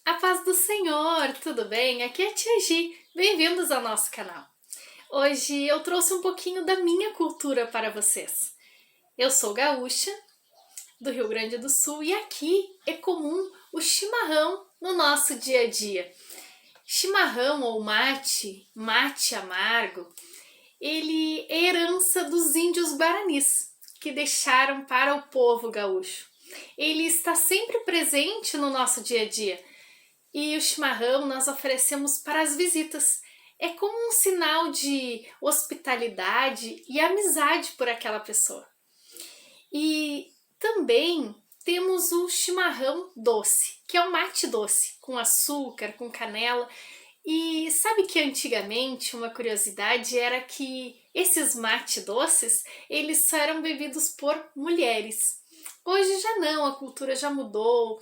A paz do Senhor, tudo bem? Aqui é a Tia Gi, bem-vindos ao nosso canal. Hoje eu trouxe um pouquinho da minha cultura para vocês. Eu sou gaúcha, do Rio Grande do Sul, e aqui é comum o chimarrão no nosso dia a dia. Chimarrão ou mate amargo, ele é herança dos índios guaranis, que deixaram para o povo gaúcho. Ele está sempre presente no nosso dia a dia. E o chimarrão nós oferecemos para as visitas. É como um sinal de hospitalidade e amizade por aquela pessoa. E também temos o chimarrão doce, que é o mate doce, com açúcar, com canela. E sabe que antigamente uma curiosidade era que esses mate doces, eles só eram bebidos por mulheres. Hoje já não, a cultura já mudou,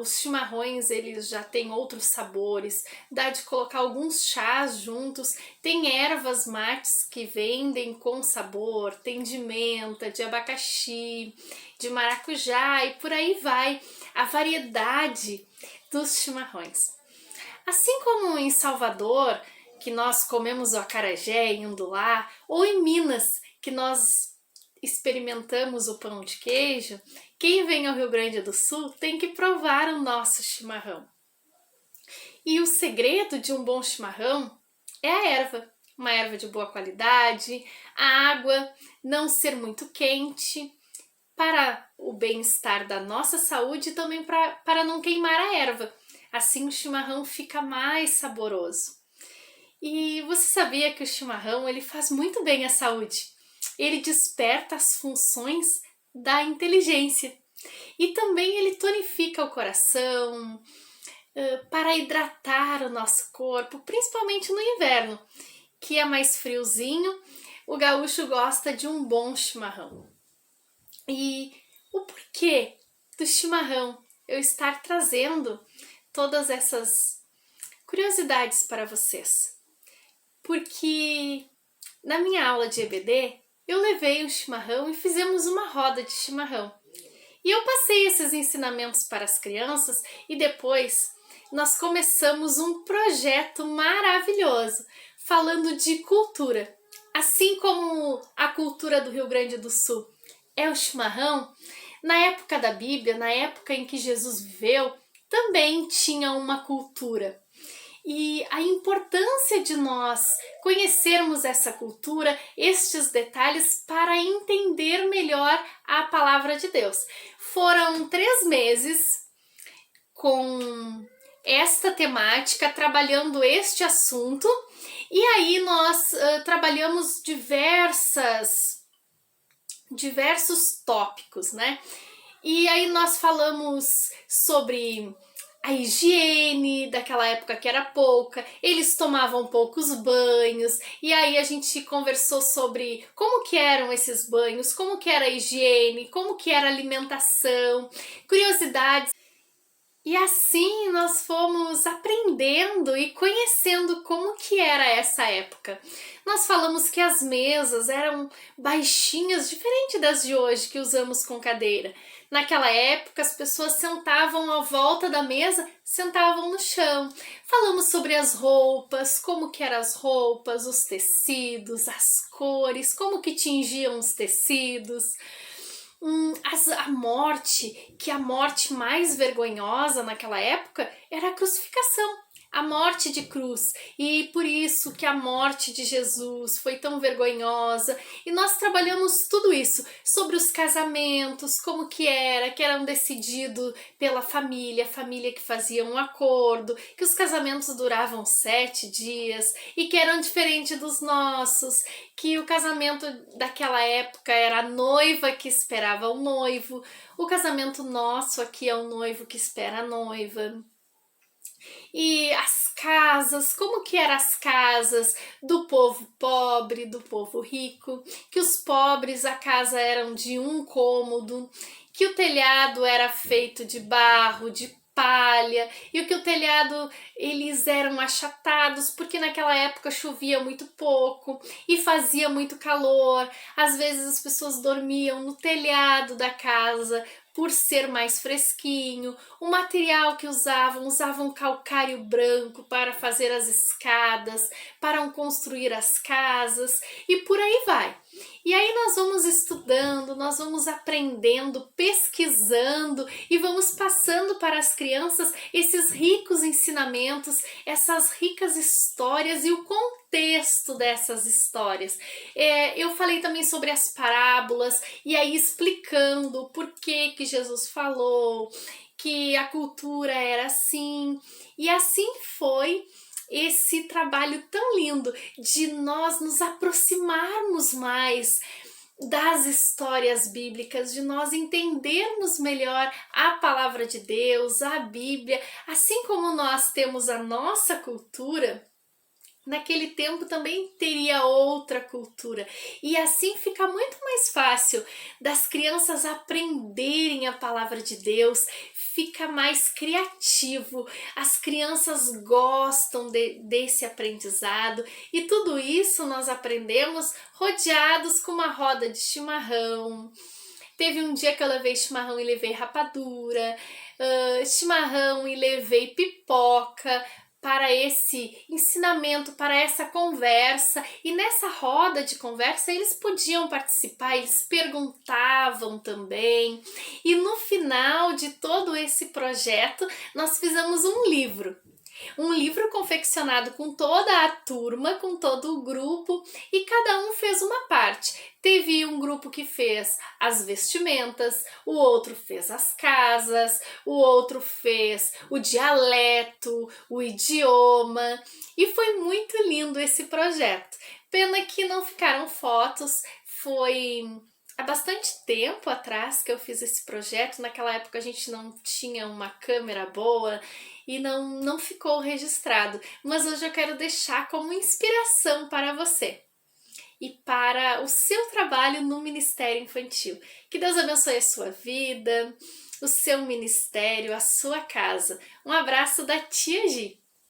os chimarrões eles já têm outros sabores, dá de colocar alguns chás juntos, tem ervas mates que vendem com sabor, tem de menta, de abacaxi, de maracujá e por aí vai a variedade dos chimarrões. Assim como em Salvador, que nós comemos o acarajé e undulá, ou em Minas, que nós experimentamos o pão de queijo, quem vem ao Rio Grande do Sul tem que provar o nosso chimarrão. E o segredo de um bom chimarrão é a erva, uma erva de boa qualidade, a água não ser muito quente, para o bem-estar da nossa saúde e também para não queimar a erva. Assim o chimarrão fica mais saboroso. E você sabia que o chimarrão ele faz muito bem à saúde? Ele desperta as funções da inteligência e também ele tonifica o coração para hidratar o nosso corpo, principalmente no inverno, que é mais friozinho. O gaúcho gosta de um bom chimarrão. E o porquê do chimarrão eu estar trazendo todas essas curiosidades para vocês? Porque na minha aula de EBD eu levei o chimarrão e fizemos uma roda de chimarrão. E eu passei esses ensinamentos para as crianças e depois nós começamos um projeto maravilhoso falando de cultura. Assim como a cultura do Rio Grande do Sul é o chimarrão, na época da Bíblia, na época em que Jesus viveu, também tinha uma cultura. E a importância de nós conhecermos essa cultura, estes detalhes, para entender melhor a palavra de Deus. Foram 3 meses com esta temática, trabalhando este assunto, e aí nós trabalhamos diversos tópicos, né? E aí nós falamos sobre a higiene daquela época que era pouca, eles tomavam poucos banhos, e aí a gente conversou sobre como que eram esses banhos, como que era a higiene, como que era a alimentação, curiosidades. E assim nós fomos aprendendo e conhecendo como que era essa época. Nós falamos que as mesas eram baixinhas, diferente das de hoje que usamos com cadeira. Naquela época as pessoas sentavam à volta da mesa, sentavam no chão. Falamos sobre as roupas, como que eram as roupas, os tecidos, as cores, como que tingiam os tecidos. A morte, que a morte mais vergonhosa naquela época era a crucificação, a morte de cruz, e por isso que a morte de Jesus foi tão vergonhosa. E nós trabalhamos tudo isso sobre os casamentos, como que eram decididos pela família, a família que fazia um acordo, que os casamentos duravam 7 dias e que eram diferentes dos nossos, que o casamento daquela época era a noiva que esperava o noivo, o casamento nosso aqui é o noivo que espera a noiva. E as casas, como que eram as casas do povo pobre, do povo rico, que os pobres a casa eram de um cômodo, que o telhado era feito de barro, de palha, e o que o telhado eles eram achatados porque naquela época chovia muito pouco e fazia muito calor. Às vezes as pessoas dormiam no telhado da casa por ser mais fresquinho, o material que usavam calcário branco para fazer as escadas, para construir as casas e por aí vai. E aí nós vamos estudando, nós vamos aprendendo, pesquisando e vamos passando para as crianças esses ricos ensinamentos, essas ricas histórias e o contexto dessas histórias. Eu falei também sobre as parábolas e aí explicando por que Jesus falou que a cultura era assim, e assim foi esse trabalho tão lindo de nós nos aproximarmos mais das histórias bíblicas, de nós entendermos melhor a palavra de Deus, a Bíblia, assim como nós temos a nossa cultura. Naquele tempo também teria outra cultura. E assim fica muito mais fácil das crianças aprenderem a palavra de Deus, fica mais criativo, as crianças gostam desse aprendizado e tudo isso nós aprendemos rodeados com uma roda de chimarrão. Teve um dia que eu levei chimarrão e levei rapadura, chimarrão e levei pipoca, para esse ensinamento, para essa conversa. E nessa roda de conversa eles podiam participar, eles perguntavam também. E no final de todo esse projeto, nós fizemos um livro. Um livro confeccionado com toda a turma, com todo o grupo, e cada um fez uma parte. Teve um grupo que fez as vestimentas, o outro fez as casas, o outro fez o dialeto, o idioma, e foi muito lindo esse projeto. Pena que não ficaram fotos, foi há bastante tempo atrás que eu fiz esse projeto. Naquela época a gente não tinha uma câmera boa e não ficou registrado. Mas hoje eu quero deixar como inspiração para você e para o seu trabalho no Ministério Infantil. Que Deus abençoe a sua vida, o seu ministério, a sua casa. Um abraço da Tia Gi.